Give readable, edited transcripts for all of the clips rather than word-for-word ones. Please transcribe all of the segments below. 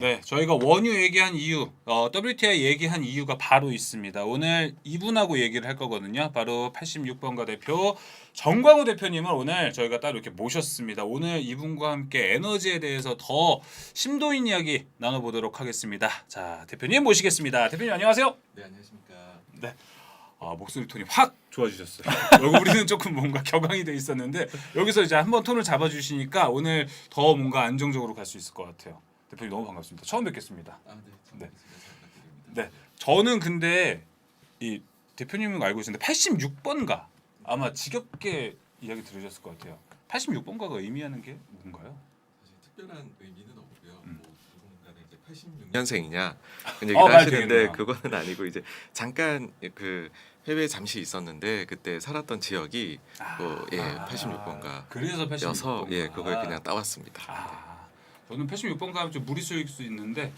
네, 저희가 원유 얘기한 이유, WTI 얘기한 이유가 바로 있습니다. 오늘 이분하고 얘기를 할 거거든요. 바로 86번가 대표 정광우 대표님을 오늘 저희가 따로 이렇게 모셨습니다. 오늘 이분과 함께 에너지에 대해서 더 심도 있는 이야기 나눠보도록 하겠습니다. 자, 대표님 모시겠습니다. 대표님 안녕하세요. 네, 안녕하십니까. 네, 목소리 톤이 확 좋아지셨어요. 우리는 조금 뭔가 격앙이 돼 있었는데 여기서 이제 한번 톤을 잡아주시니까 오늘 더 뭔가 안정적으로 갈 수 있을 것 같아요. 대표님 너무 반갑습니다. 처음 뵙겠습니다. 네, 처음 네. 뵙겠습니다. 잘 부탁드립니다. 네, 저는 근데 이 대표님은 알고 있었는데 86번가 아마 지겹게 이야기 들으셨을 것 같아요. 86번가가 의미하는 게 뭔가요? 사실 특별한 의미는 없고요. 음. 누군가는 이제 86년생이냐 그런 말 얘기를 하시는데 되겠네요. 그거는 아니고 이제 잠깐 그 해외에 잠시 있었는데 그때 살았던 지역이 86번가 그래서 86번가. 여서 그걸 그냥 따왔습니다. 저는 86번가 하면 좀 무리수일 수 있는데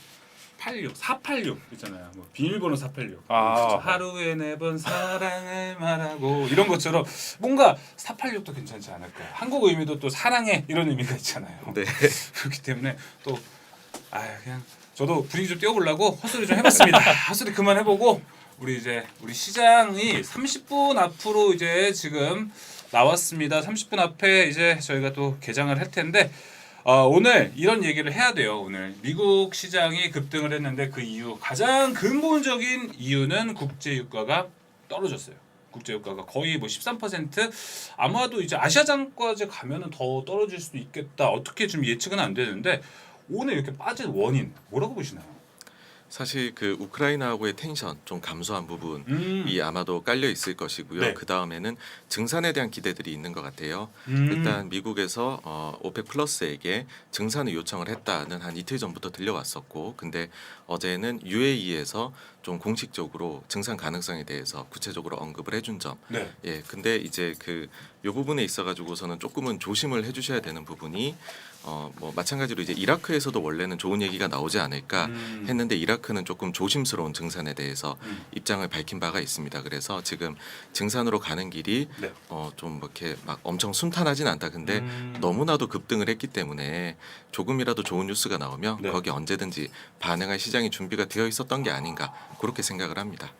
86, 486 있잖아요. 뭐 비밀번호 486. 하루에 4번 사랑을 말하고 이런 것처럼 뭔가 486도 괜찮지 않을까. 한국 의미도 또 사랑해 이런 의미가 있잖아요. 네. 그렇기 때문에 또 그냥 저도 분위기 좀 띄워보려고 헛소리 좀 해봤습니다. 헛소리 그만 해보고 우리 시장이 30분 앞으로 이제 지금 나왔습니다. 30분 앞에 이제 저희가 또 개장을 할 텐데. 오늘 이런 얘기를 해야 돼요. 오늘 미국 시장이 급등을 했는데 그 이유 가장 근본적인 이유는 국제유가가 떨어졌어요. 국제유가가 거의 뭐 13% 아마도 이제 아시아장까지 가면은 더 떨어질 수도 있겠다. 어떻게 좀 예측은 안 되는데 오늘 이렇게 빠진 원인 뭐라고 보시나요? 사실 그 우크라이나하고의 텐션 좀 감소한 부분이 아마도 깔려 있을 것이고요. 네. 그 다음에는 증산에 대한 기대들이 있는 것 같아요. 일단 미국에서 오펙 플러스에게 증산을 요청을 했다는 한 이틀 전부터 들려왔었고, 근데 어제는 UAE에서 좀 공식적으로 증산 가능성에 대해서 구체적으로 언급을 해준 점. 네. 근데 이제 요 부분에 있어가지고서는 조금은 조심을 해주셔야 되는 부분이 뭐 마찬가지로 이제 이라크에서도 원래는 좋은 얘기가 나오지 않을까 했는데 이라크는 조금 조심스러운 증산에 대해서 입장을 밝힌 바가 있습니다. 그래서 지금 증산으로 가는 길이 네. 좀 이렇게 막 엄청 순탄하진 않다. 근데 너무나도 급등을 했기 때문에 조금이라도 좋은 뉴스가 나오면 네. 거기 언제든지 반응할 시장이 준비가 되어 있었던 게 아닌가 그렇게 생각을 합니다.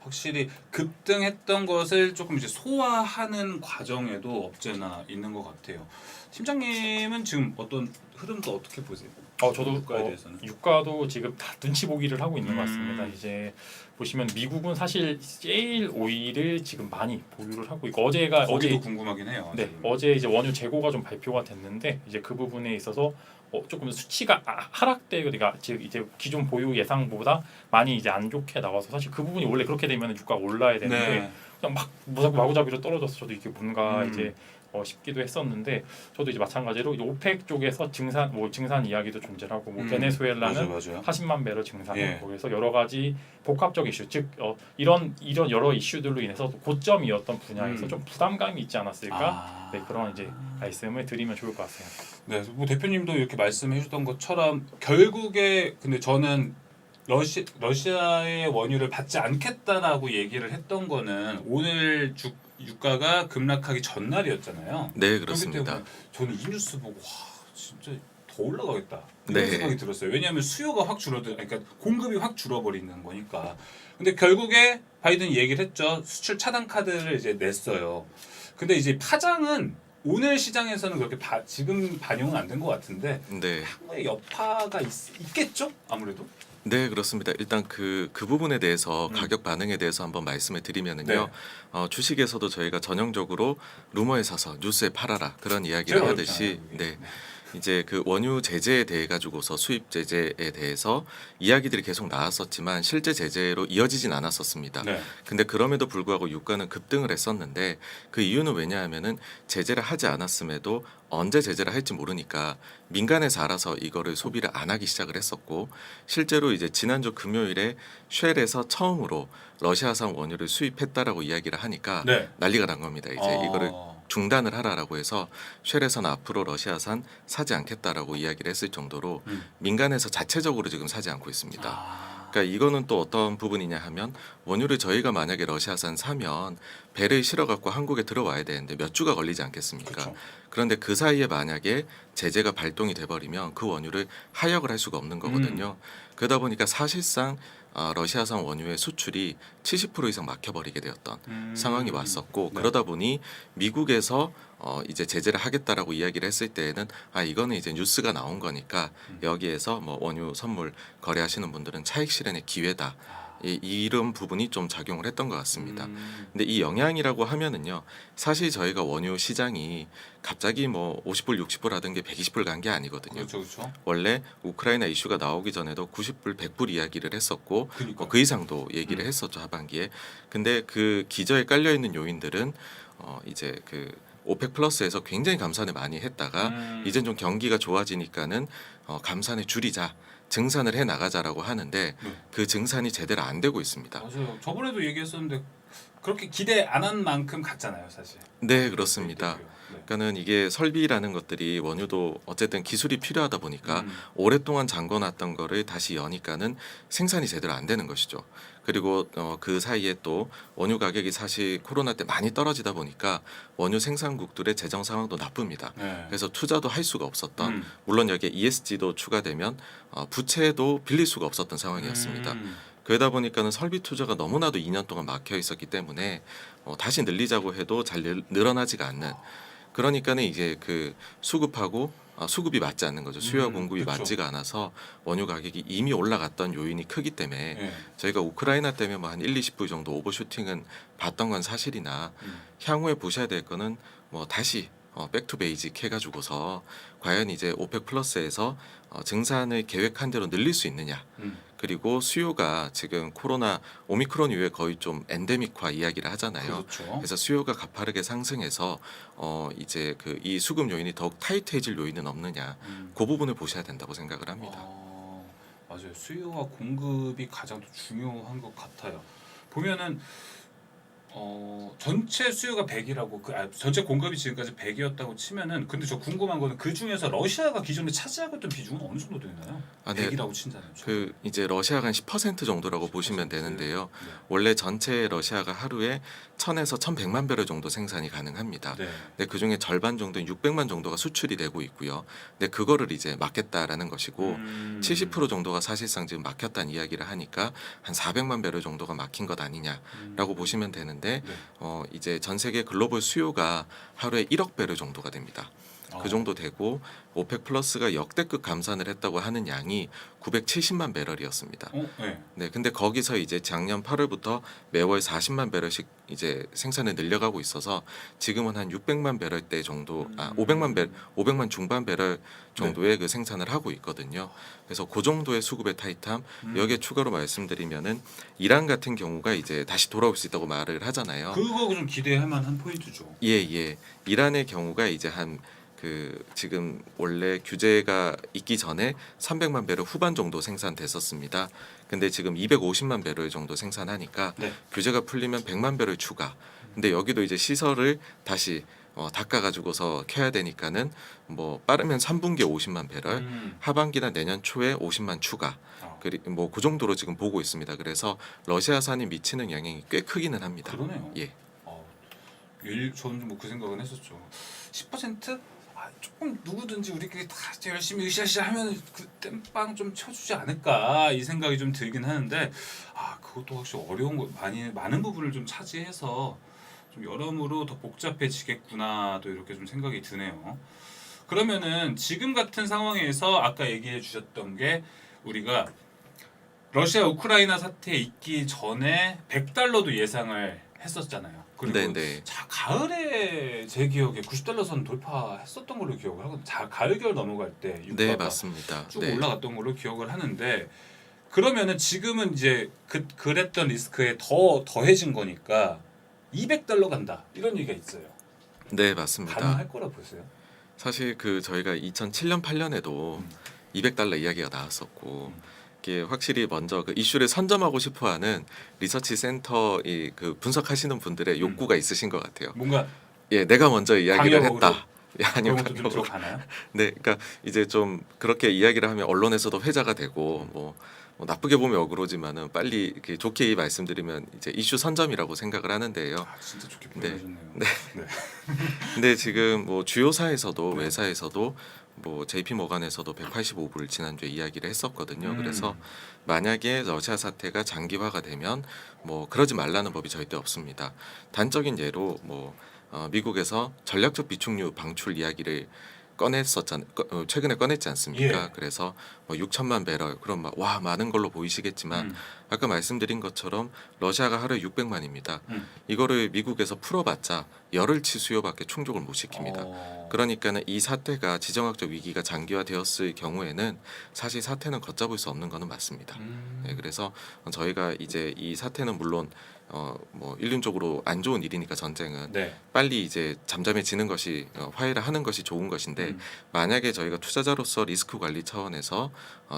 확실히 급등했던 것을 조금 이제 소화하는 과정에도 없잖아 있는 것 같아요. 팀장님은 지금 어떤 흐름도 어떻게 보세요? 저도 유가에 대해서는? 유가도 지금 다 눈치 보기를 하고 있는 것 같습니다. 이제 보시면 미국은 사실 제일 오일을 지금 많이 보유를 하고 있고 거기도 궁금하긴 해요. 네, 지금. 어제 이제 원유 재고가 좀 발표가 됐는데 이제 그 부분에 있어서 조금 수치가 하락되고 그러니까 즉 이제 기존 보유 예상보다 많이 이제 안 좋게 나와서 사실 그 부분이 원래 그렇게 되면 유가가 올라야 되는데 네. 그냥 막 마구잡이로 떨어져서 저도 이게 뭔가 이제 싶기도 했었는데 저도 이제 마찬가지로 이제 오펙 쪽에서 증산 이야기도 존재하고 베네수엘라는 맞아요. 40만 배럴 증산을 예. 거기서 여러 가지 복합적 이슈 즉 이런 여러 이슈들로 인해서 고점이었던 분야에서 좀 부담감이 있지 않았을까 그런 이제 말씀을 드리면 좋을 것 같습니다. 네, 뭐 대표님도 이렇게 말씀해주던 것처럼 결국에 근데 저는 러시아의 원유를 받지 않겠다라고 얘기를 했던 거는 오늘 유가가 급락하기 전날이었잖아요. 네, 그렇기 그렇습니다. 때문에 저는 이 뉴스 보고 진짜 더 올라가겠다 이런 네. 생각이 들었어요. 왜냐하면 수요가 확 그러니까 공급이 확 줄어버리는 거니까. 근데 결국에 바이든이 얘기를 했죠. 수출 차단 카드를 이제 냈어요. 근데 이제 파장은 오늘 시장에서는 그렇게 지금 반영은 안 된 것 같은데 네. 향후에 여파가 있겠죠? 아무래도. 네, 그렇습니다. 일단 그 부분에 대해서 가격 반응에 대해서 한번 말씀을 드리면은요. 주식에서도 저희가 전형적으로 루머에 사서 뉴스에 팔아라 그런 이야기를 제가 하듯이 그렇잖아요, 네. 이제 그 원유 제재에 대해 가지고서 수입 제재에 대해서 이야기들이 계속 나왔었지만 실제 제재로 이어지진 않았었습니다. 네. 근데 그럼에도 불구하고 유가는 급등을 했었는데 그 이유는 왜냐하면은 제재를 하지 않았음에도 언제 제재를 할지 모르니까 민간에서 알아서 이거를 소비를 안 하기 시작을 했었고 실제로 이제 지난주 금요일에 쉘에서 처음으로 러시아산 원유를 수입했다라고 이야기를 하니까 네. 난리가 난 겁니다. 이제 이거를 중단을 하라라고 해서 쉘에서는 앞으로 러시아산 사지 않겠다라고 이야기를 했을 정도로 민간에서 자체적으로 지금 사지 않고 있습니다. 그러니까 이거는 또 어떤 부분이냐 하면 원유를 저희가 만약에 러시아산 사면 배를 실어 갖고 한국에 들어와야 되는데 몇 주가 걸리지 않겠습니까? 그렇죠. 그런데 그 사이에 만약에 제재가 발동이 돼 버리면 그 원유를 하역을 할 수가 없는 거거든요. 그러다 보니까 사실상 러시아산 원유의 수출이 70% 이상 막혀버리게 되었던 상황이 왔었고 네. 그러다 보니 미국에서 이제 제재를 하겠다라고 이야기를 했을 때에는 이거는 이제 뉴스가 나온 거니까 여기에서 뭐 원유 선물 거래하시는 분들은 차익 실현의 기회다. 이런 부분이 좀 작용을 했던 것 같습니다. 근데 이 영향이라고 하면은요, 사실 저희가 원유 시장이 갑자기 뭐 50불, 60불 하던 게 120불 간 게 아니거든요. 그렇죠, 그렇죠. 원래 우크라이나 이슈가 나오기 전에도 90불, 100불 이야기를 했었고 그러니까. 그 이상도 얘기를 했었죠 하반기에. 근데 그 기저에 깔려 있는 요인들은 이제 그 오펙 플러스에서 굉장히 감산을 많이 했다가 이젠 좀 경기가 좋아지니까는 감산을 줄이자. 증산을 해 나가자라고 하는데 그 증산이 제대로 안 되고 있습니다. 맞아요. 저번에도 얘기했었는데 그렇게 기대 안 한 만큼 갔잖아요, 사실. 네, 그렇습니다. 네. 그러니까는 이게 설비라는 것들이 원유도 어쨌든 기술이 필요하다 보니까 오랫동안 잠궈놨던 거를 다시 여니까는 생산이 제대로 안 되는 것이죠. 그리고 그 사이에 또 원유 가격이 사실 코로나 때 많이 떨어지다 보니까 원유 생산국들의 재정 상황도 나쁩니다. 네. 그래서 투자도 할 수가 없었던 물론 여기에 ESG도 추가되면 부채도 빌릴 수가 없었던 상황이었습니다. 그러다 보니까는 설비 투자가 너무나도 2년 동안 막혀 있었기 때문에 다시 늘리자고 해도 잘 늘어나지가 않는 그러니까는 이제 그 수급하고 수급이 맞지 않는 거죠. 수요와 공급이 그쵸. 맞지가 않아서 원유 가격이 이미 올라갔던 요인이 크기 때문에 네. 저희가 우크라이나 때문에 뭐 한 1-20불 정도 오버슈팅은 봤던 건 사실이나 향후에 보셔야 될 거는 뭐 다시 백투 베이직 해가지고서 과연 이제 오펙 플러스에서 증산을 계획한 대로 늘릴 수 있느냐. 그리고 수요가 지금 코로나 오미크론 이후에 거의 좀 엔데믹화 이야기를 하잖아요. 그렇죠. 그래서 수요가 가파르게 상승해서 이제 그 이 수급 요인이 더욱 타이트해질 요인은 없느냐. 그 부분을 보셔야 된다고 생각을 합니다. 맞아요. 수요와 공급이 가장 또 중요한 것 같아요. 보면은 전체 수요가 100이라고 전체 공급이 지금까지 100이었다고 치면은 근데 저 궁금한 거는 그 중에서 러시아가 기존에 차지하고 있던 비중은 어느 정도 되나요? 네. 100이라고 친다면. 그 이제 러시아가 한 10% 정도라고 보시면 되는데요. 네. 원래 전체 러시아가 하루에 1000에서 1100만 배럴 정도 생산이 가능합니다. 네. 근데 그 중에 절반 정도인 600만 정도가 수출이 되고 있고요. 근데 그거를 이제 막겠다라는 것이고 70% 정도가 사실상 지금 막혔다는 이야기를 하니까 한 400만 배럴 정도가 막힌 것 아니냐라고 보시면 되는데 네. 이제 전 세계 글로벌 수요가 하루에 1억 배럴 정도가 됩니다. 그 정도 되고 오펙 플러스가 역대급 감산을 했다고 하는 양이 970만 배럴이었습니다. 네. 네, 근데 거기서 이제 작년 8월부터 매월 40만 배럴씩 이제 생산을 늘려가고 있어서 지금은 한 600만 배럴대 정도, 500만 중반 배럴 정도의 그 생산을 하고 있거든요. 그래서 그 정도의 수급의 타이트함 여기에 추가로 말씀드리면은 이란 같은 경우가 이제 다시 돌아올 수 있다고 말을 하잖아요. 그거 좀 기대할 만한 포인트죠. 예. 이란의 경우가 이제 한 그 지금 원래 규제가 있기 전에 300만 배럴 후반 정도 생산됐었습니다. 근데 지금 250만 배럴 정도 생산하니까 네. 규제가 풀리면 100만 배럴 추가. 근데 여기도 이제 시설을 다시 닦아가지고서 켜야 되니까는 뭐 빠르면 3분기에 50만 배럴, 하반기나 내년 초에 50만 추가. 뭐 그 정도로 지금 보고 있습니다. 그래서 러시아산이 미치는 영향이 꽤 크기는 합니다. 그러네요. 예. 저는 뭐 그 생각은 했었죠. 10%? 조금 누구든지 우리끼리 다 열심히 으쌰으쌰 하면 그 땜빵 좀 쳐주지 않을까 이 생각이 좀 들긴 하는데 그것도 확실히 어려운 거 많은 부분을 좀 차지해서 좀 여러모로 더 복잡해지겠구나 또 이렇게 좀 생각이 드네요. 그러면은 지금 같은 상황에서 아까 얘기해 주셨던 게 우리가 러시아 우크라이나 사태에 있기 전에 100달러도 예상을 했었잖아요. 그리고 네네. 가을에 제 기억에 90달러 선 돌파했었던 걸로 기억을 하거든요. 가을 겨울 넘어갈 때 네, 유가가 맞습니다. 쭉 네. 올라갔던 걸로 기억을 하는데 그러면은 지금은 이제 그랬던 리스크에 더해진 거니까 200달러 간다 이런 얘기가 있어요. 네, 맞습니다. 가능할 거라 보세요. 사실 그 저희가 2007년 8년에도 200달러 이야기가 나왔었고 이게 확실히 먼저 그 이슈를 선점하고 싶어하는 리서치 센터의 그 분석하시는 분들의 욕구가 있으신 것 같아요. 뭔가 내가 먼저 이야기를 강력으로 했다. 아니요, 그런 것도 좀 강력으로. 들어가나요? 네, 그러니까 이제 좀 그렇게 이야기를 하면 언론에서도 회자가 되고 뭐 나쁘게 보면 어그로지만은 빨리 이렇게 좋게 말씀드리면 이제 이슈 선점이라고 생각을 하는데요. 아, 진짜 좋게 표현하셨네요. 네. 근데 지금 뭐 주요사에서도 네. 외사에서도 뭐 JP 모간에서도 185불 지난주에 이야기를 했었거든요. 음. 그래서 만약에 러시아 사태가 장기화가 되면 뭐 그러지 말라는 법이 절대 없습니다. 단적인 예로 뭐 미국에서 전략적 비축유 방출 이야기를 최근에 꺼냈지 않습니까? 예. 그래서 뭐 6천만 배럴 그럼 막 와 많은 걸로 보이시겠지만 아까 말씀드린 것처럼 러시아가 하루에 600만입니다. 이거를 미국에서 풀어봤자 열흘치 수요밖에 충족을 못 시킵니다. 그러니까는 이 사태가 지정학적 위기가 장기화되었을 경우에는 사실 사태는 걷잡을 수 없는 것은 맞습니다. 네, 그래서 저희가 이제 이 사태는 물론 뭐 일륜적으로 안 좋은 일이니까 전쟁은 네. 빨리 이제 잠잠해지는 것이 화해를 하는 것이 좋은 것인데 만약에 저희가 투자자로서 리스크 관리 차원에서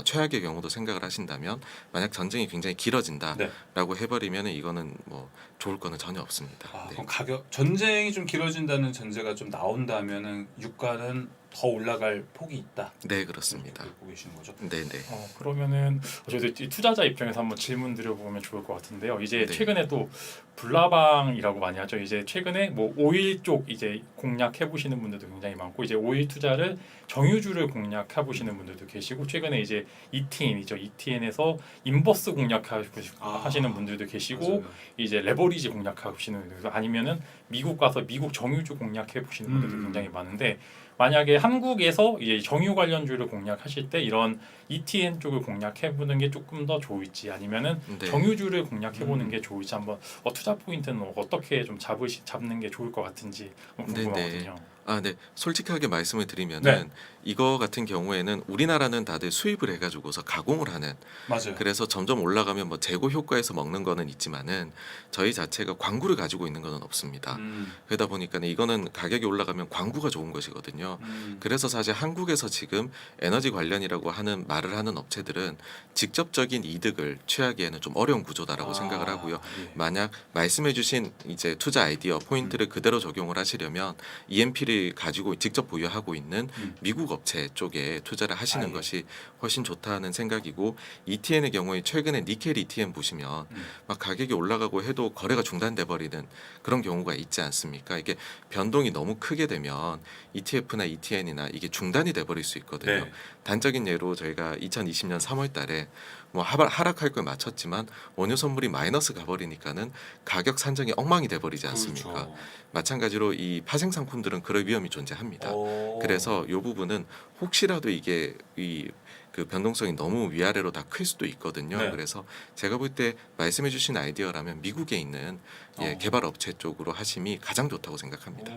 최악의 경우도 생각을 하신다면 만약 전쟁이 굉장히 길어진다라고 네. 해버리면 이거는 뭐 좋을 거는 전혀 없습니다. 아, 네. 그럼 전쟁이 좀 길어진다는 전제가 좀 나온다면은 유가는 더 올라갈 폭이 있다. 네, 그렇습니다. 이렇게 보고 계시는 거죠. 네네. 그러면은 저희도 이 투자자 입장에서 한번 질문 드려보면 좋을 것 같은데요. 이제 네. 최근에 또 불나방이라고 많이 하죠. 이제 최근에 뭐 오일 쪽 이제 공략해 보시는 분들도 굉장히 많고 이제 오일 투자를 정유주를 공략해 보시는 분들도 계시고 최근에 이제 ETN이죠. ETN에서 인버스 공략하시는 분들도 계시고 맞아요. 이제 레버리지 공략하시는 분들도 아니면은 미국 가서 미국 정유주 공략해 보시는 분들도 굉장히 많은데 만약에 한국에서 이제 정유 관련주를 공략하실 때 이런 ETN 쪽을 공략해 보는 게 조금 더 좋을지 아니면은 네. 정유주를 공략해 보는 게 좋을지 한번 투자 포인트는 어떻게 좀 잡는 게 좋을 것 같은지 궁금하거든요. 아, 네. 솔직하게 말씀을 드리면은 네. 이거 같은 경우에는 우리나라는 다들 수입을 해가지고서 가공을 하는 맞아요. 그래서 점점 올라가면 뭐 재고 효과에서 먹는 거는 있지만은 저희 자체가 광구를 가지고 있는 거는 없습니다. 그러다 보니까 이거는 가격이 올라가면 광구가 좋은 것이거든요. 그래서 사실 한국에서 지금 에너지 관련이라고 하는 말을 하는 업체들은 직접적인 이득을 취하기에는 좀 어려운 구조다라고 생각을 하고요. 예. 만약 말씀해주신 이제 투자 아이디어 포인트를 그대로 적용을 하시려면 EMP를 가지고 직접 보유하고 있는 미국 업체 쪽에 투자를 하시는 예. 것이 훨씬 좋다는 생각이고 ETN의 경우에 최근에 니켈 ETN 보시면 막 가격이 올라가고 해도 거래가 중단돼 버리는 그런 경우가 있지 않습니까? 이게 변동이 너무 크게 되면 ETF나 ETN이나 이게 중단이 돼 버릴 수 있거든요. 네. 단적인 예로 저희가 2020년 3월 달에 뭐 하락할 걸 맞췄지만 원유 선물이 마이너스 가버리니까는 가격 산정이 엉망이 돼버리지 않습니까? 그렇죠. 마찬가지로 이 파생 상품들은 그럴 위험이 존재합니다. 그래서 이 부분은 혹시라도 이게 그 변동성이 너무 위아래로 다 클 수도 있거든요. 네. 그래서 제가 볼 때 말씀해주신 아이디어라면 미국에 있는 개발 업체 쪽으로 하심이 가장 좋다고 생각합니다.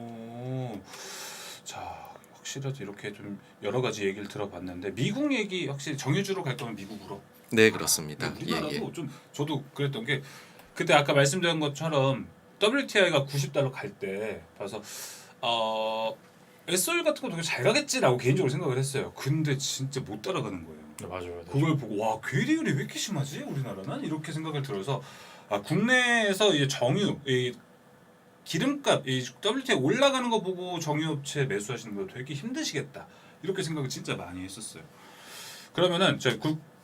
자, 확실하도 이렇게 좀 여러 가지 얘기를 들어봤는데 미국 얘기 확실히 정유주로 갈 거면 미국으로. 네, 그렇습니다. 우리나라도 좀 저도 그랬던 게 그때 아까 말씀드린 것처럼 WTI가 90달러 갈 때 봐서 SO일 같은 거 되게 잘 가겠지라고 개인적으로 생각을 했어요. 근데 진짜 못 따라가는 거예요. 네, 맞아요. 그걸 보고 와 괴리율이 왜 이렇게 심하지 우리나라는 이렇게 생각을 들어서 국내에서 이제 정유 이 기름값 이 WTI 올라가는 거 보고 정유업체 매수하시는 거 되게 힘드시겠다 이렇게 생각을 진짜 많이 했었어요. 그러면은 저희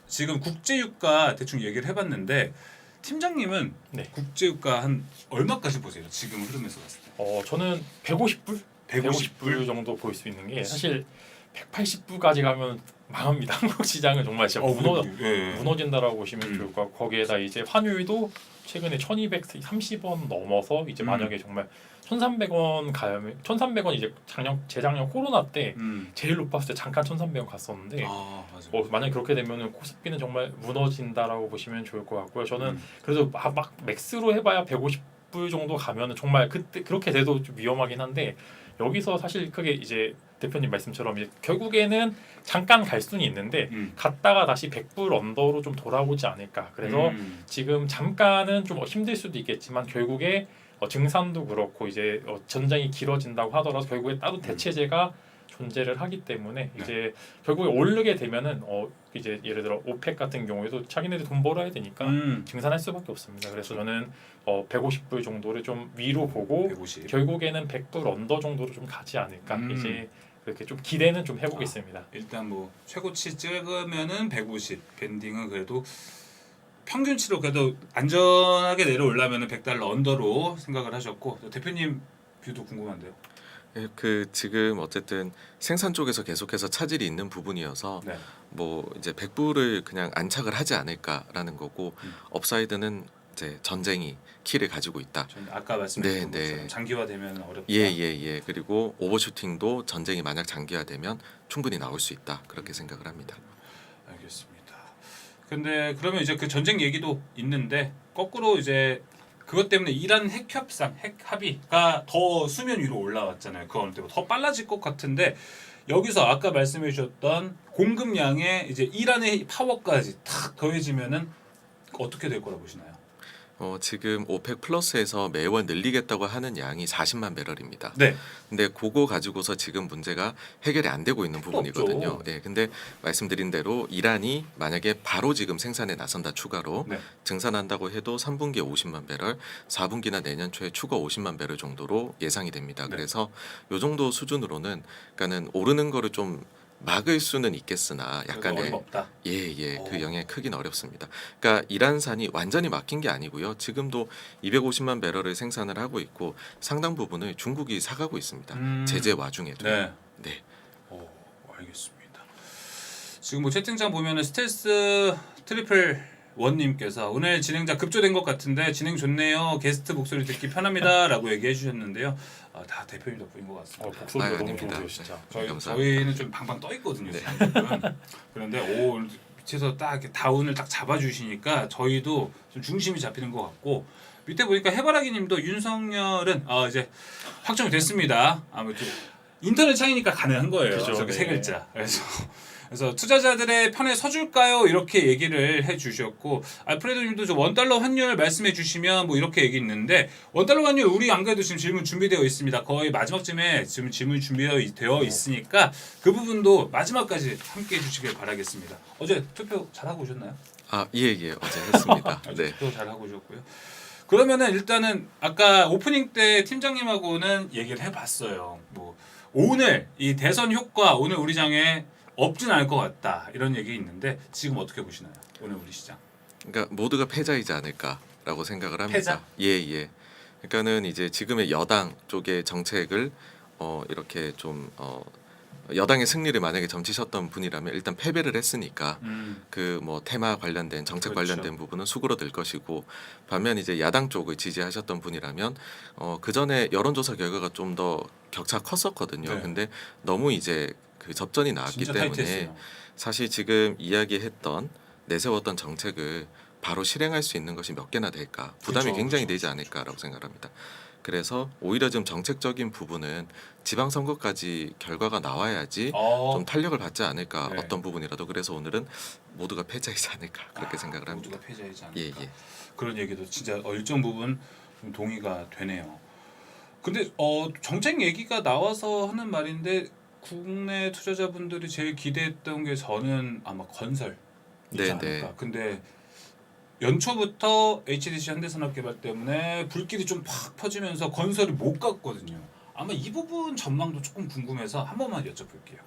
지금 국제유가 대충 얘기를 해봤는데 팀장님은 네. 국제유가 한 얼마까지 보세요? 지금 흐름에서 봤을 때. 저는 150불? 150불 정도 볼 수 있는 게 사실 180불까지 가면 망합니다. 한국 시장은 정말 진짜 무너진다라고 보시면 좋을 것 같고 거기에다 이제 환율도 최근에 1230원 넘어서 이제 만약에 정말 1300원 가면 1300원 이제 재작년 코로나 때 제일 높았을 때 잠깐 1300원 갔었는데 만약 그렇게 되면은 코스피는 정말 무너진다라고 보시면 좋을 것 같고요. 저는 그래도 막 맥스로 해봐야 150불 정도 가면은 정말 그때 그렇게 돼도 좀 위험하긴 한데 여기서 사실 크게 이제 대표님 말씀처럼 이제 결국에는 잠깐 갈 수는 있는데 갔다가 다시 100불 언더로 좀 돌아오지 않을까. 그래서 지금 잠깐은 좀 힘들 수도 있겠지만 결국에 증산도 그렇고 이제 전쟁이 길어진다고 하더라도 결국에 따로 대체제가 존재를 하기 때문에 이제 결국에 오르게 되면은 이제 예를 들어 오펙 같은 경우에도 자기네들 돈 벌어야 되니까 증산할 수밖에 없습니다. 그래서 저는 150불 정도를 좀 위로 보고 150. 결국에는 100불 언더 정도로 좀 가지 않을까. 이제 그렇게 좀 기대는 좀 해보겠습니다. 일단 뭐 최고치 찍으면은 150, 밴딩은 그래도 평균치로 그래도 안전하게 내려오려면은 $100 언더로 생각을 하셨고 또 대표님 뷰도 궁금한데요. 예, 그 지금 어쨌든 생산 쪽에서 계속해서 차질이 있는 부분이어서 네. 뭐 이제 100불을 그냥 안착을 하지 않을까라는 거고 음. 업사이드는 이제 전쟁이 키를 가지고 있다. 전 아까 말씀하신 네, 것처럼 네. 장기화되면 어렵다. 예. 그리고 오버슈팅도 전쟁이 만약 장기화되면 충분히 나올 수 있다. 그렇게 생각을 합니다. 알겠습니다. 근데 그러면 이제 그 전쟁 얘기도 있는데 거꾸로 이제 그것 때문에 이란 핵 협상, 핵 합의가 더 수면 위로 올라왔잖아요. 그 어느 때보다 더 빨라질 것 같은데 여기서 아까 말씀해 주셨던 공급량에 이제 이란의 파워까지 탁 더해지면은 어떻게 될 거라 보시나요? 지금 오펙 플러스에서 매월 늘리겠다고 하는 양이 40만 배럴입니다. 네. 근데 그거 가지고서 지금 문제가 해결이 안 되고 있는 부분이거든요. 없죠. 예, 근데 말씀드린 대로 이란이 만약에 바로 지금 생산에 나선다 추가로 네. 증산한다고 해도 3분기에 50만 배럴, 4분기나 내년 초에 추가 50만 배럴 정도로 예상이 됩니다. 네. 그래서 요 정도 수준으로는 그러니까는 오르는 거를 좀 막을 수는 있겠으나 약간의 어림없다. 그 영향이 크긴 어렵습니다. 그러니까 이란산이 완전히 막힌 게 아니고요. 지금도 250만 배럴을 생산을 하고 있고 상당 부분을 중국이 사가고 있습니다. 제재 와중에도. 네. 네. 알겠습니다. 지금 뭐 채팅창 보면은 스텔스 트리플 원님께서 오늘 진행자 급조된 것 같은데 진행 좋네요. 게스트 목소리 듣기 편합니다라고 얘기해 주셨는데요. 다 대표님 덕분인 것 같습니다. 목소리가 너무 아닙니다. 좋으세요, 진짜. 감사합니다. 저희는 좀 방방 떠 있거든요. 네. 지금. 그런데 오늘 밑에서 딱 이렇게 다운을 딱 잡아주시니까 저희도 좀 중심이 잡히는 것 같고 밑에 보니까 해바라기님도 윤석열은 이제 확정이 됐습니다. 아무튼 인터넷 창이니까 가능한 거예요. 그죠, 저기 네. 세 글자. 그래서 투자자들의 편에 서줄까요? 이렇게 얘기를 해주셨고 알프레도님도 저 $1 환율 말씀해 주시면 뭐 이렇게 얘기 있는데 $1 환율 우리 안 그래도 지금 질문 준비되어 있습니다. 거의 마지막쯤에 지금 질문 준비되어 있으니까 그 부분도 마지막까지 함께 해주시길 바라겠습니다. 어제 투표 잘하고 오셨나요? 예. 어제 했습니다. 네. 투표 잘하고 오셨고요. 그러면은 일단은 아까 오프닝 때 팀장님하고는 얘기를 해봤어요. 뭐 오늘 이 대선 효과 오늘 우리 장에 없진 않을 것 같다 이런 얘기 있는데 지금 어떻게 보시나요? 오늘 우리 시장. 그러니까 모두가 패자이지 않을까라고 생각을 합니다. 패자? 예. 그러니까는 이제 지금의 여당 쪽의 정책을 이렇게 좀 여당의 승리를 만약에 점치셨던 분이라면 일단 패배를 했으니까 그 뭐 테마 관련된 정책 그렇죠. 관련된 부분은 수그러들 것이고 반면 이제 야당 쪽을 지지하셨던 분이라면 그 전에 여론조사 결과가 좀 더 격차 컸었거든요. 네. 근데 너무 이제 그 접전이 나왔기 진짜 때문에 타이트했어요. 사실 지금 이야기했던 내세웠던 정책을 바로 실행할 수 있는 것이 몇 개나 될까 부담이 그렇죠, 굉장히 그렇죠. 되지 않을까라고 생각합니다. 그래서 오히려 좀 정책적인 부분은 지방선거까지 결과가 나와야지 좀 탄력을 받지 않을까 네. 어떤 부분이라도 그래서 오늘은 모두가 패자이지 않을까 그렇게 생각을 합니다. 모두가 패자이지 않을까. 예. 그런 얘기도 진짜 일정 부분 좀 동의가 되네요. 근데 정책 얘기가 나와서 하는 말인데 국내 투자자분들이 제일 기대했던 게 저는 아마 건설이지 네, 않을까. 네. 근데 연초부터 HDC 현대산업개발 때문에 불길이 좀 팍 퍼지면서 건설이 못 갔거든요. 아마 이 부분 전망도 조금 궁금해서 한 번만 여쭤볼게요.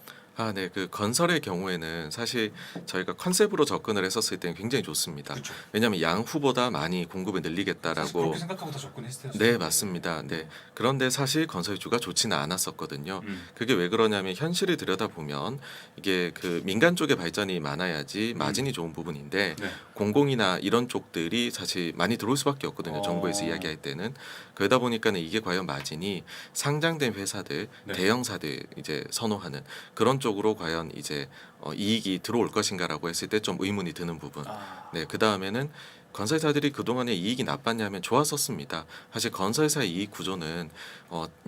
네. 그 건설의 경우에는 사실 저희가 컨셉으로 접근을 했었을 때는 굉장히 좋습니다. 그렇죠. 왜냐하면 양후보다 많이 공급을 사실 늘리겠다라고 그렇게 생각하고 다 접근했어요. 네, 맞습니다. 네. 그런데 사실 건설주가 좋지는 않았었거든요. 음. 그게 왜 그러냐면 현실을 들여다보면 이게 그 민간 쪽의 발전이 많아야지 마진이 좋은 부분인데 네. 공공이나 이런 쪽들이 사실 많이 들어올 수밖에 없거든요. 정부에서 이야기할 때는 그러다 보니까는 이게 과연 마진이 상장된 회사들, 네. 대형사들 이제 선호하는 그런 쪽으로 과연 이제 이익이 들어올 것인가라고 했을 때 좀 의문이 드는 부분. 네, 그 다음에는 건설사들이 그동안에 이익이 나빴냐면 좋았었습니다. 사실 건설사의 이익 구조는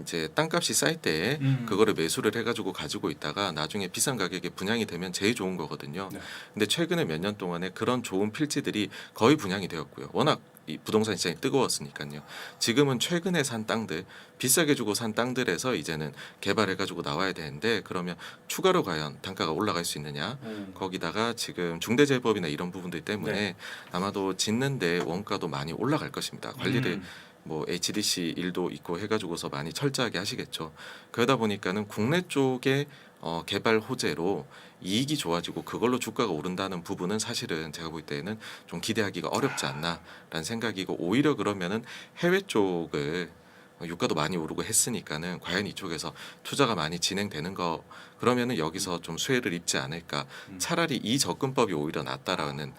이제 땅값이 쌀 때 그거를 매수를 해가지고 가지고 있다가 나중에 비싼 가격에 분양이 되면 제일 좋은 거거든요. 네. 근데 최근에 몇 년 동안에 그런 좋은 필지들이 거의 분양이 되었고요. 워낙 이 부동산 시장이 뜨거웠으니까요. 지금은 최근에 산 땅들 비싸게 주고 산 땅들에서 이제는 개발해가지고 나와야 되는데 그러면 추가로 과연 단가가 올라갈 수 있느냐? 거기다가 지금 중대재해법이나 이런 부분들 때문에 네. 아마도 짓는데 원가도 많이 올라갈 것입니다. 관리를 뭐 HDC 일도 있고 해가지고서 많이 철저하게 하시겠죠. 그러다 보니까는 국내 쪽에 개발 호재로 이익이 좋아지고 그걸로 주가가 오른다는 부분은 사실은 제가 볼 때는 좀 기대하기가 어렵지 않나라는 생각이고, 오히려 그러면은 해외 쪽을 유가도 많이 오르고 했으니까는 과연 이쪽에서 투자가 많이 진행되는 거 그러면은 여기서 좀 수혜를 입지 않을까. 차라리 이 접근법이 오히려 낫다라는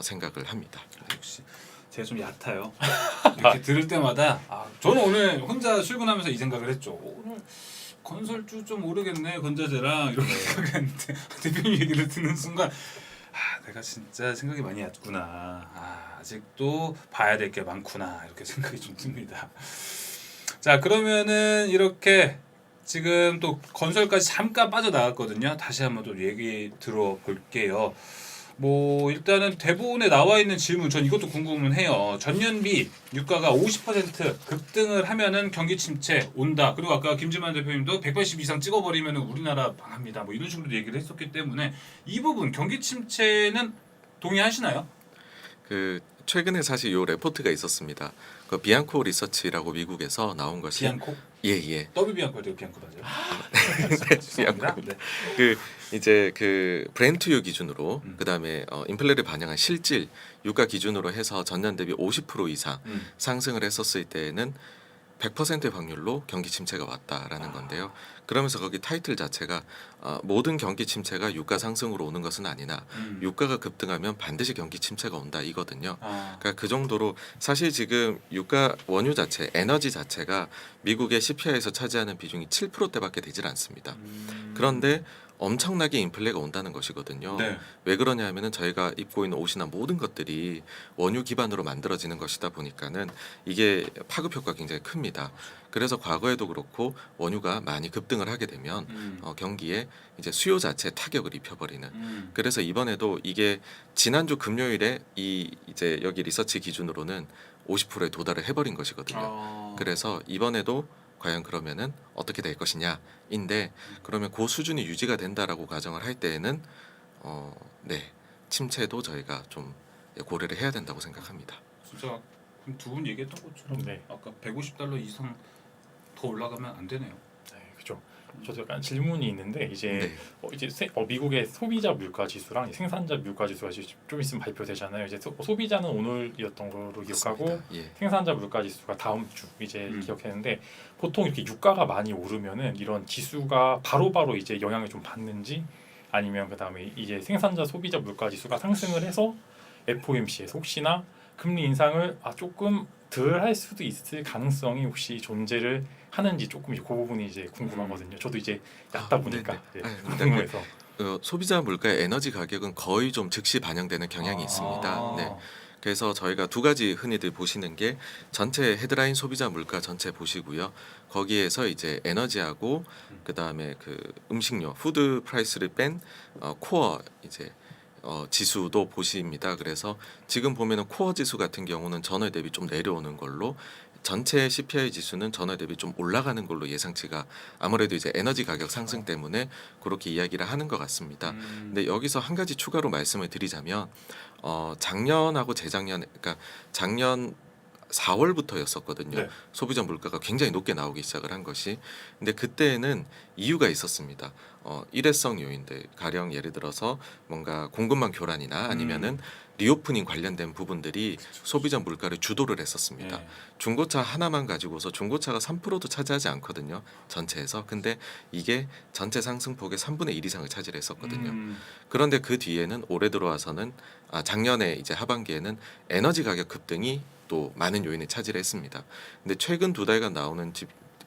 생각을 합니다. 역시 제가 좀 얕아요. 이렇게 들을 때마다 저는 오늘 혼자 출근하면서 이 생각을 했죠. 오늘 건설주 좀 오르겠네 건자재랑 이렇게 생각했는데 대표님 얘기를 듣는 순간 내가 진짜 생각이 많이 얕구나. 아직도 봐야 될 게 많구나 이렇게 생각이 좀 듭니다. 자, 그러면은 이렇게 지금 또 건설까지 잠깐 빠져나갔거든요. 다시 한번 또 얘기 들어볼게요. 뭐 일단은 대본에 나와 있는 질문, 전 이것도 궁금은 해요. 전년비 유가가 50% 급등을 하면은 경기 침체 온다. 그리고 아까 김지만 대표님도 180 이상 찍어버리면은 우리나라 망합니다. 뭐 이런 식으로 얘기를 했었기 때문에 이 부분 경기 침체는 동의하시나요? 그 최근에 사실 요 레포트가 있었습니다. 그 비앙코 리서치라고 미국에서 나온 것이 비앙코? 예. 더블 비앙코 되고 비앙코 맞아요. 비앙코. 네. 그 이제 그 브렌트유 기준으로 그다음에 인플레를 반영한 실질 유가 기준으로 해서 전년 대비 50% 이상 상승을 했었을 때에는 100%의 확률로 경기 침체가 왔다라는 건데요. 그러면서 거기 타이틀 자체가 모든 경기 침체가 유가 상승으로 오는 것은 아니나 유가가 급등하면 반드시 경기 침체가 온다 이거든요. 그러니까 그 정도로 사실 지금 유가 원유 자체, 에너지 자체가 미국의 CPI에서 차지하는 비중이 7%대밖에 되질 않습니다. 그런데 엄청나게 인플레가 온다는 것이거든요. 네. 왜 그러냐 하면은 저희가 입고 있는 옷이나 모든 것들이 원유 기반으로 만들어지는 것이다 보니까는 이게 파급 효과가 굉장히 큽니다. 그래서 과거에도 그렇고 원유가 많이 급등을 하게 되면 경기에 이제 수요 자체에 타격을 입혀버리는. 그래서 이번에도 이게 지난주 금요일에 이제 여기 리서치 기준으로는 50%에 도달을 해버린 것이거든요. 그래서 이번에도 과연 그러면은 어떻게 될 것이냐인데, 그러면 그 수준이 유지가 된다라고 가정을 할 때에는 침체도 저희가 좀 고려를 해야 된다고 생각합니다. 진짜 두 분 얘기했던 것처럼 네. 아까 150달러 이상 더 올라가면 안 되네요. 네, 그렇죠. 저도 약간 질문이 있는데 이제 네. 미국의 소비자 물가 지수랑 생산자 물가 지수가 좀 있으면 발표되잖아요. 이제 소비자는 오늘이었던 거로 기억하고 맞습니다. 예. 생산자 물가 지수가 다음 주 이제 기억했는데, 보통 이렇게 유가가 많이 오르면은 이런 지수가 바로바로 이제 영향을 좀 받는지, 아니면 그다음에 이제 생산자 소비자 물가 지수가 상승을 해서 FOMC에서 혹시나 금리 인상을 조금 덜 할 수도 있을 가능성이 혹시 존재를 하는지 조금 이제 그 부분이 이제 궁금하거든요. 저도 이제 얕다 보니까 궁금해서. 소비자 물가의 에너지 가격은 거의 좀 즉시 반영되는 경향이 있습니다. 네. 그래서 저희가 두 가지 흔히들 보시는 게 전체 헤드라인 소비자 물가 전체 보시고요. 거기에서 이제 에너지하고 그다음에 그 음식료 푸드 프라이스를 뺀 코어 이제 지수도 보십니다. 그래서 지금 보면은 코어 지수 같은 경우는 전월 대비 좀 내려오는 걸로, 전체 CPI 지수는 전월 대비 좀 올라가는 걸로 예상치가, 아무래도 이제 에너지 가격 상승 때문에 그렇게 이야기를 하는 것 같습니다. 근데 여기서 한 가지 추가로 말씀을 드리자면 작년하고 재작년, 그러니까 작년 4월부터였었거든요. 네. 소비자 물가가 굉장히 높게 나오기 시작을 한 것이. 근데 그때에는 이유가 있었습니다. 일회성 요인들, 가령 예를 들어서 뭔가 공급망 교란이나 아니면은 리오프닝 관련된 부분들이 소비자 물가를 주도를 했었습니다. 예. 중고차 하나만 가지고서 중고차가 3%도 차지하지 않거든요. 전체에서. 근데 이게 전체 상승폭의 3분의 1 이상을 차지했었거든요. 그런데 그 뒤에는 올해 들어와서는 작년에 이제 하반기에는 에너지 가격 급등이 또 많은 요인을 차지했습니다. 근데 최근 두 달간 나오는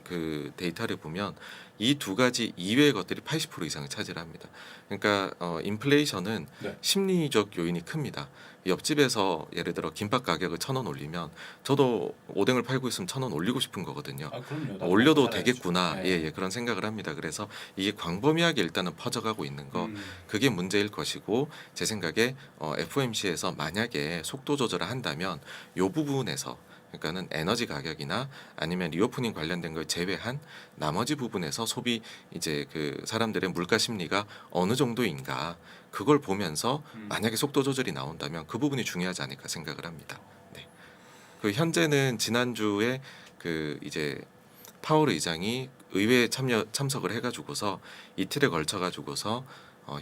그 데이터를 보면 이 두 가지 이외의 것들이 80% 이상을 차지합니다. 그러니까 인플레이션은 네. 심리적 요인이 큽니다. 옆집에서 예를 들어 김밥 가격을 1,000원 올리면 저도 오뎅을 팔고 있으면 1,000원 올리고 싶은 거거든요. 그럼요. 나도 올려도 살아야죠. 되겠구나. 네. 예, 그런 생각을 합니다. 그래서 이게 광범위하게 일단은 퍼져가고 있는 거, 그게 문제일 것이고, 제 생각에 FOMC에서 만약에 속도 조절을 한다면 요 부분에서, 그러니까는 에너지 가격이나 아니면 리오프닝 관련된 걸 제외한 나머지 부분에서 소비 이제 그 사람들의 물가 심리가 어느 정도인가, 그걸 보면서 만약에 속도 조절이 나온다면 그 부분이 중요하지 않을까 생각을 합니다. 네. 그 현재는 지난주에 그 이제 파월 의장이 의회에 참석을 해가지고서 이틀에 걸쳐가지고서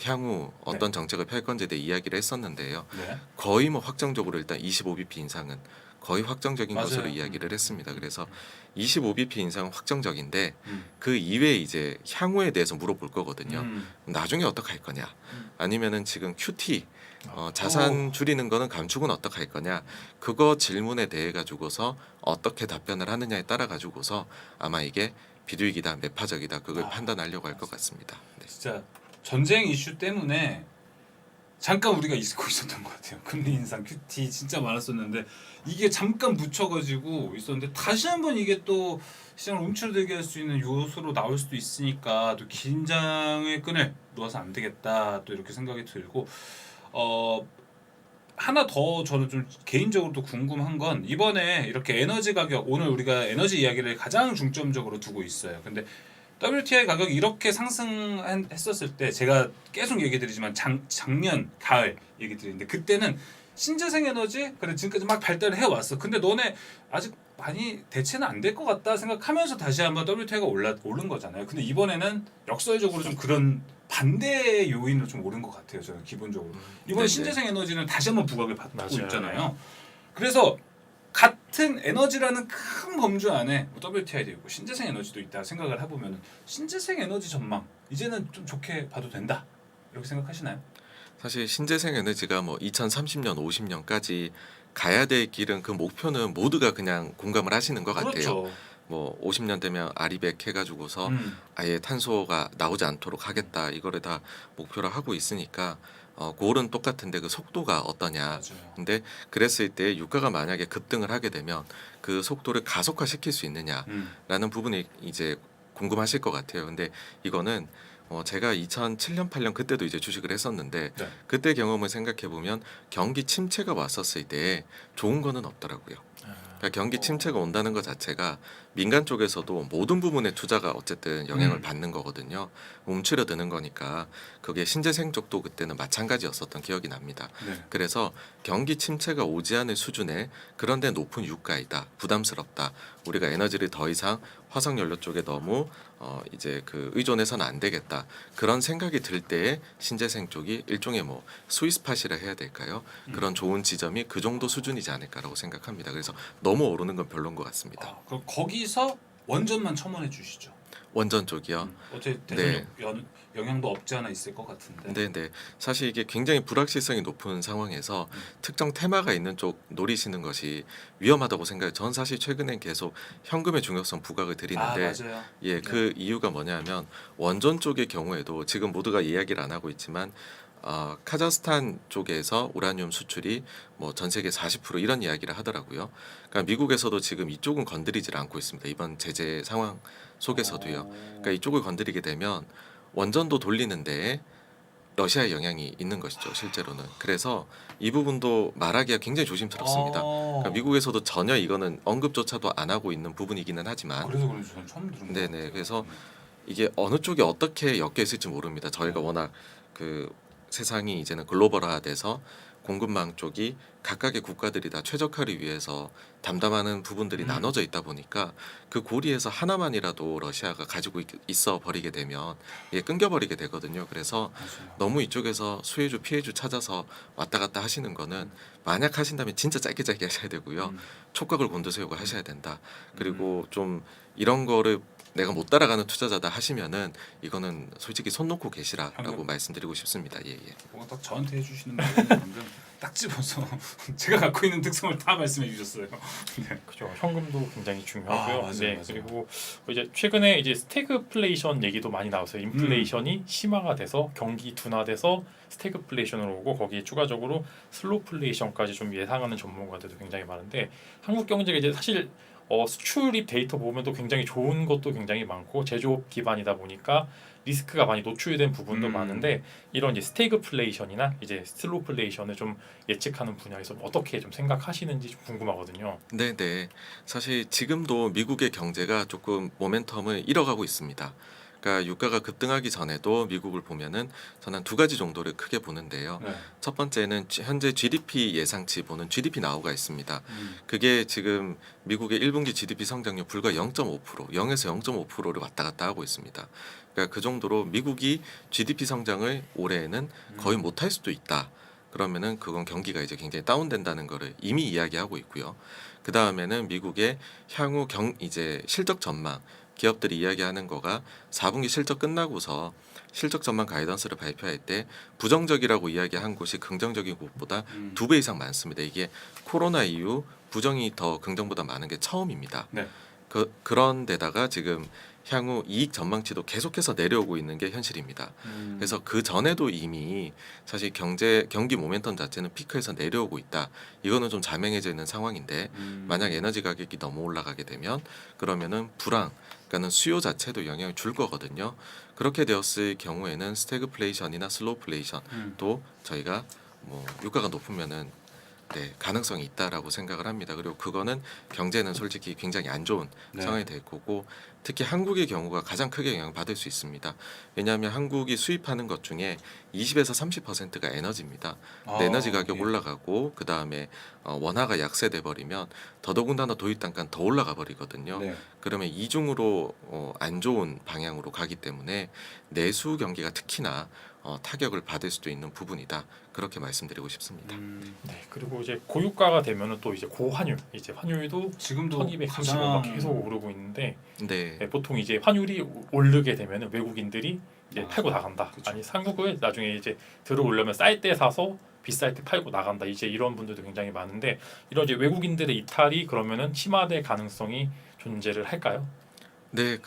향후 어떤 정책을 펼 건지에 대해 이야기를 했었는데요. 네. 거의 뭐 확정적으로 일단 25bp 인상은 거의 확정적인 맞아요. 것으로 이야기를 했습니다. 그래서 25bp 인상은 확정적인데 음. 그 이외에 이제 향후에 대해서 물어볼 거거든요. 음. 나중에 어떻게 할 거냐? 음. 아니면은 지금 QT 자산 줄이는 거는 감축은 어떻게 할 거냐? 그거 질문에 대해 가지고서 어떻게 답변을 하느냐에 따라 가지고서 아마 이게 비둘기다, 매파적이다 그걸 판단하려고 할 것 같습니다. 네. 진짜 전쟁 이슈 때문에 잠깐 우리가 잊고 있었던 것 같아요. 금리 인상, QT 진짜 많았었는데 이게 잠깐 묻혀가지고 있었는데 다시 한번 이게 또 시장을 움츠러들게 할 수 있는 요소로 나올 수도 있으니까 또 긴장의 끈을 놓아서 안 되겠다 또 이렇게 생각이 들고 하나 더 저는 좀 개인적으로 또 궁금한 건 이번에 이렇게 에너지 가격 오늘 우리가 에너지 이야기를 가장 중점적으로 두고 있어요. 근데 WTI 가격이 이렇게 상승했었을 때 제가 계속 얘기 드리지만 작년 가을 얘기 드리는데 그때는 신재생 에너지 그래 지금까지 막 발달을 해왔어. 근데 너네 아직 많이 대체는 안 될 것 같다 생각하면서 다시 한번 WTI가 오른 거잖아요. 근데 이번에는 역설적으로 좀 그런 반대 요인으로 좀 오른 것 같아요. 저는 기본적으로 이번에 네네. 신재생 에너지는 다시 한번 부각을 받고 맞아요. 있잖아요. 그래서 같은 에너지라는 큰 범주 안에 WTI도 있고 신재생 에너지도 있다 생각을 해보면 신재생 에너지 전망 이제는 좀 좋게 봐도 된다 이렇게 생각하시나요? 사실 신재생 에너지가 뭐 2030년, 50년까지 가야 될 길은 그 목표는 모두가 그냥 공감을 하시는 것 같아요. 그렇죠. 뭐 50년 되면 아리백 해가지고서 아예 탄소가 나오지 않도록 하겠다 이거를 다 목표로 하고 있으니까 골은 똑같은데 그 속도가 어떠냐. 맞아요. 근데 그랬을 때 유가가 만약에 급등을 하게 되면 그 속도를 가속화시킬 수 있느냐라는 부분이 이제 궁금하실 것 같아요. 근데 이거는 제가 2007년 8년 그때도 이제 주식을 했었는데 네. 그때 경험을 생각해 보면 경기 침체가 왔었을 때 좋은 거는 없더라고요. 그러니까 경기 침체가 온다는 것 자체가 민간 쪽에서도 모든 부분에 투자가 어쨌든 영향을 받는 거거든요. 움츠러드는 거니까 그게 신재생 쪽도 그때는 마찬가지였었던 기억이 납니다. 네. 그래서 경기 침체가 오지 않을 수준의 그런데 높은 유가이다, 부담스럽다. 우리가 에너지를 더 이상 화석연료 쪽에 너무 이제 그 의존해서는 안 되겠다. 그런 생각이 들 때에 신재생 쪽이 일종의 뭐 스위스팟이라 해야 될까요? 그런 좋은 지점이 그 정도 수준이지 않을까라고 생각합니다. 그래서 너무 오르는 건 별로인 것 같습니다. 그럼 거기서 원전만 첨언해 주시죠. 원전 쪽이요. 어제 네. 대선 영향도 없지 않아 있을 것 같은데. 네네. 사실 이게 굉장히 불확실성이 높은 상황에서 특정 테마가 있는 쪽 노리시는 것이 위험하다고 생각해요. 전 사실 최근엔 계속 현금의 중요성 부각을 드리는데 맞아요. 예, 그 이유가 뭐냐면 원전 쪽의 경우에도 지금 모두가 이야기를 안 하고 있지만 카자흐스탄 쪽에서 우라늄 수출이 뭐 전 세계 40% 이런 이야기를 하더라고요. 그러니까 미국에서도 지금 이쪽은 건드리질 않고 있습니다. 이번 제재 상황 속에서도요. 그러니까 이쪽을 건드리게 되면 원전도 돌리는데 러시아의 영향이 있는 것이죠, 실제로는. 그래서 이 부분도 말하기가 굉장히 조심스럽습니다. 그러니까 미국에서도 전혀 이거는 언급조차도 안 하고 있는 부분이기는 하지만 그래서 그런지 저는 처음 들은 거 네네. 같아요. 그래서 이게 어느 쪽이 어떻게 엮여 있을지 모릅니다. 저희가 워낙 그 세상이 이제는 글로벌화돼서 공급망 쪽이 각각의 국가들이 다 최적화를 위해서 담당하는 부분들이 나눠져 있다 보니까 그 고리에서 하나만이라도 러시아가 가지고 있어 버리게 되면 이게 끊겨버리게 되거든요. 그래서 맞아요. 너무 이쪽에서 수혜주 피해주 찾아서 왔다 갔다 하시는 거는 만약 하신다면 진짜 짧게 하셔야 되고요. 촉각을 곤두세우고 하셔야 된다. 그리고 좀 이런 거를 내가 못 따라가는 투자자다 하시면은 이거는 솔직히 손 놓고 계시라라고 현금. 말씀드리고 싶습니다. 예, 예. 뭔가 딱 저한테 해주시는 말은 방금 딱 집어서 제가 갖고 있는 특성을 다 말씀해 주셨어요. 네. 그죠. 현금도 굉장히 중요하고요. 맞아요, 네. 맞아요. 그리고 이제 최근에 이제 스태그플레이션 얘기도 많이 나왔어요. 인플레이션이 심화가 돼서 경기 둔화돼서 스태그플레이션으로 오고 거기에 추가적으로 슬로플레이션까지 좀 예상하는 전문가들도 굉장히 많은데 한국 경제가 이제 사실 수출입 데이터 보면 또 굉장히 좋은 것도 굉장히 많고 제조업 기반이다 보니까 리스크가 많이 노출된 부분도 많은데 이런 이제 스태그플레이션이나 이제 슬로플레이션을 좀 예측하는 분야에서 어떻게 좀 생각하시는지 좀 궁금하거든요. 네, 네. 사실 지금도 미국의 경제가 조금 모멘텀을 잃어가고 있습니다. 그러니까 유가가 급등하기 전에도 미국을 보면은 저는 두 가지 정도를 크게 보는데요. 네. 첫 번째는 현재 GDP 예상치 보는 GDP 나우가 있습니다. 음. 그게 지금 미국의 1분기 GDP 성장률 불과 0.5%, 0에서 0.5%를 왔다 갔다 하고 있습니다. 그러니까 그 정도로 미국이 GDP 성장을 올해에는 거의 못할 수도 있다. 그러면은 그건 경기가 이제 굉장히 다운된다는 거를 이미 이야기하고 있고요. 그 다음에는 미국의 향후 이제 실적 전망, 기업들이 이야기하는 거가 4분기 실적 끝나고서 실적 전망 가이던스를 발표할 때 부정적이라고 이야기한 곳이 긍정적인 곳보다 2배 이상 많습니다. 이게 코로나 이후 부정이 더 긍정보다 많은 게 처음입니다. 네. 그런 데다가 지금 향후 이익 전망치도 계속해서 내려오고 있는 게 현실입니다. 그래서 그 전에도 이미 사실 경기 모멘텀 자체는 피크에서 내려오고 있다. 이거는 좀 자명해져 있는 상황인데 만약 에너지 가격이 너무 올라가게 되면 그러면은 불황, 그러니까는 수요 자체도 영향을 줄 거거든요. 그렇게 되었을 경우에는 스태그플레이션이나 슬로우플레이션도 저희가 뭐 유가가 높으면은 가능성이 있다라고 생각을 합니다. 그리고 그거는 경제는 솔직히 굉장히 안 좋은 네. 상황이 될 거고 특히 한국의 경우가 가장 크게 영향을 받을 수 있습니다. 왜냐하면 한국이 수입하는 것 중에 20에서 30%가 에너지입니다. 근데 에너지 가격 예. 올라가고 그 다음에 원화가 약세돼 버리면 더더군다나 도입 단가는 더 올라가 버리거든요. 네. 그러면 이중으로 안 좋은 방향으로 가기 때문에 내수 경기가 특히나 타격을 받을 수도 있는 부분이다. 그렇게 말씀드리고 싶습니다. 네, 그리고 이제 고유가가 되면은 또 이제 고환율, 이제 환율도 지금도 1230원 막 계속 오르고 있는데 네. 네, 보통 이제 환율이 오르게 되면은 외국인들이 이제 팔고 나간다. 그쵸. 아니 한국을 나중에 이제 들어오려면 쌀 때 사서 비쌀 때 팔고 나간다. 이제 이런 분들도 굉장히 많은데 이런 이제 외국인들의 이탈이 그러면은 심화될 가능성이 존재를 할까요? 네,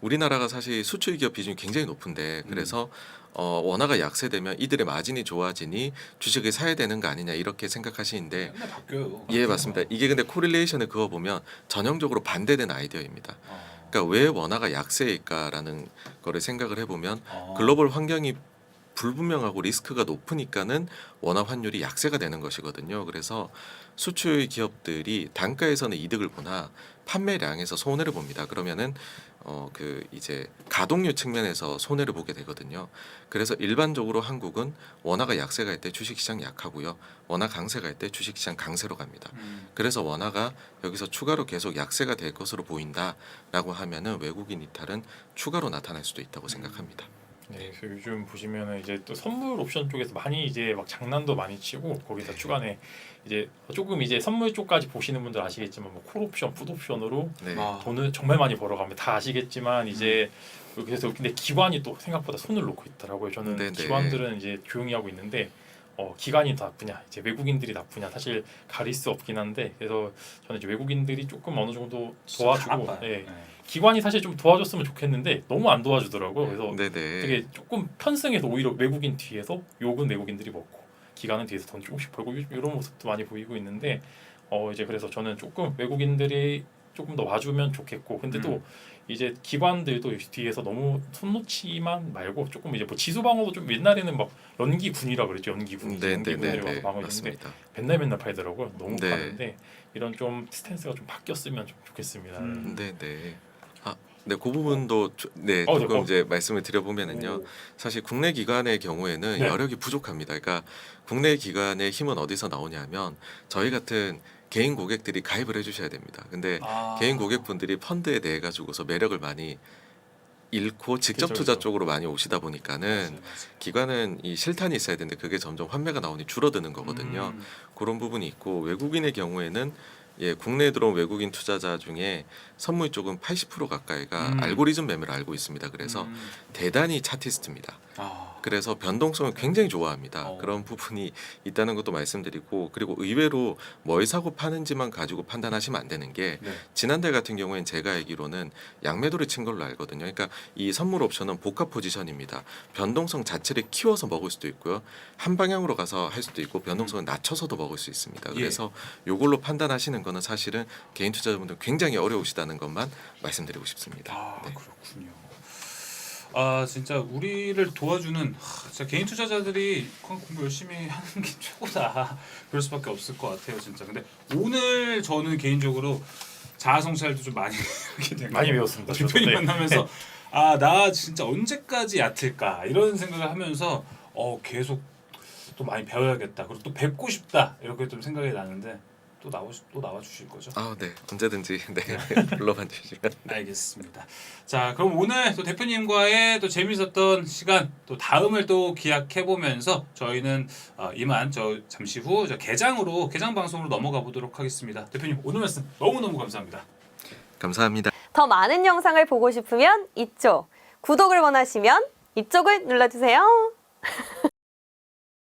우리나라가 사실 수출 기업 비중이 굉장히 높은데 그래서 원화가 약세되면 이들의 마진이 좋아지니 주식을 사야 되는 거 아니냐 이렇게 생각하시는데 맨날 바뀌어요. 예, 맞습니다. 이게 근데 코릴레이션을 그어 보면 전형적으로 반대된 아이디어입니다. 아. 그러니까 왜 원화가 약세일까라는 거를 생각을 해보면 아. 글로벌 환경이 불분명하고 리스크가 높으니까는 원화 환율이 약세가 되는 것이거든요. 그래서 수출 기업들이 단가에서는 이득을 보나 판매량에서 손해를 봅니다. 그러면은 이제 가동률 측면에서 손해를 보게 되거든요. 그래서 일반적으로 한국은 원화가 약세가 할 때 주식시장 약하고요. 원화 강세가 할 때 주식시장 강세로 갑니다. 그래서 원화가 여기서 추가로 계속 약세가 될 것으로 보인다라고 하면은 외국인 이탈은 추가로 나타날 수도 있다고 생각합니다. 네, 그래서 요즘 보시면은 이제 또 선물 옵션 쪽에서 많이 이제 막 장난도 많이 치고 거기다 추가에 이제 조금 이제 선물 쪽까지 보시는 분들 아시겠지만 뭐 콜 옵션, 풋 옵션으로 네. 아. 돈을 정말 많이 벌어갑니다. 다 아시겠지만 이제 그래서 근데 기관이 또 생각보다 손을 놓고 있더라고요. 저는 네네. 기관들은 이제 조용히 하고 있는데 기관이 나쁘냐 이제 외국인들이 나쁘냐 사실 가릴 수 없긴 한데 그래서 저는 이제 외국인들이 조금 어느 정도 도와주고 예, 기관이 사실 좀 도와줬으면 좋겠는데 너무 안 도와주더라고요. 그래서 네네. 되게 조금 편승해서 오히려 외국인 뒤에서 욕은 외국인들이 먹고 기관은 뒤에서 돈 조금씩 벌고 이런 모습도 많이 보이고 있는데 이제 그래서 저는 조금 외국인들이 조금 더 와주면 좋겠고 근데 또 이제 기관들도 뒤에서 너무 손 놓지만 말고 조금 이제 뭐 지수 방어도 좀 옛날에는 막 연기군이라 그랬죠. 연기군이라고 와서 방어했는데 맞습니다. 맨날 팔더라고요. 너무 네. 파는데 이런 좀 스탠스가 좀 바뀌었으면 좀 좋겠습니다. 네네. 네, 그 부분도 네, 조금 이제 말씀을 드려보면은요. 오. 사실 국내 기관의 경우에는 네. 여력이 부족합니다. 그러니까 국내 기관의 힘은 어디서 나오냐면 저희 같은 개인 고객들이 가입을 해주셔야 됩니다. 근데 개인 고객분들이 펀드에 대해 가지고서 매력을 많이 잃고 직접 그쵸, 투자 그쵸. 쪽으로 많이 오시다 보니까는 기관은 이 실탄이 있어야 되는데 그게 점점 환매가 나오니 줄어드는 거거든요. 그런 부분이 있고 외국인의 경우에는 국내에 들어온 외국인 투자자 중에 선물 쪽은 80% 가까이가 알고리즘 매매를 알고 있습니다. 그래서 대단히 차티스트입니다. 그래서 변동성을 굉장히 좋아합니다. 그런 부분이 있다는 것도 말씀드리고 그리고 의외로 뭘 사고 파는지만 가지고 판단하시면 안 되는 게 지난달 같은 경우엔 제가 알기로는 양매도를 친 걸로 알거든요. 그러니까 이 선물 옵션은 복합 포지션입니다. 변동성 자체를 키워서 먹을 수도 있고요. 한 방향으로 가서 할 수도 있고 변동성을 낮춰서도 먹을 수 있습니다. 그래서 이걸로 판단하시는 거는 사실은 개인 투자자분들 굉장히 어려우시다는 것만 말씀드리고 싶습니다. 네. 그렇군요. 진짜 우리를 도와주는 진짜 개인 투자자들이 공부 열심히 하는 게 최고다. 그럴 수밖에 없을 것 같아요, 진짜. 근데 오늘 저는 개인적으로 자아성찰도 좀 많이 하게 되고 많이 배웠습니다. 대표님 저도. 만나면서 아, 나 진짜 언제까지 얕을까 이런 생각을 하면서 계속 또 많이 배워야겠다. 그리고 또 뵙고 싶다 이렇게 좀 생각이 나는데 또 나와 주실 거죠? 아, 네. 언제든지 네. 불러봐 주시면. 알겠습니다. 자, 그럼 오늘 또 대표님과의 또 재밌었던 시간 또 다음을 또 기약해 보면서 저희는 이만 잠시 후 개장 방송으로 넘어가 보도록 하겠습니다. 대표님 오늘 말씀 너무너무 감사합니다. 감사합니다. 더 많은 영상을 보고 싶으면 이쪽, 구독을 원하시면 이쪽을 눌러주세요.